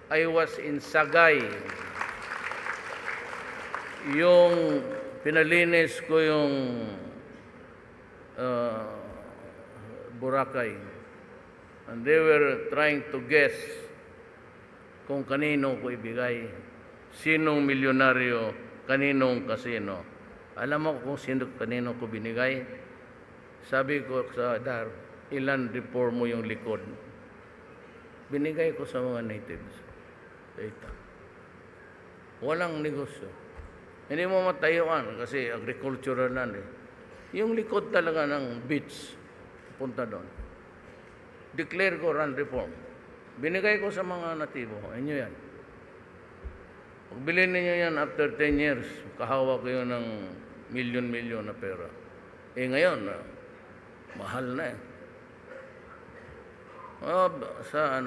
I was in Sagay. Yung pinalinis ko yung Boracay. And they were trying to guess kung kanino ko ibigay. Sinong milyonaryo, kaninong kasino. Alam mo kung kanino ko binigay? Sabi ko sa Dar, ilan reform mo yung likod? Binigay ko sa mga natives. Data. Walang negosyo. Hindi mo matayuan kasi agricultural land eh. Yung likod talaga ng beach, punta doon. Declare ko land reform. Binigay ko sa mga natibo. Inyo yan. Pag bilhin ninyo yan after 10 years, kahawa kayo ng milyon-milyon na pera. Eh ngayon, mahal na eh. Sa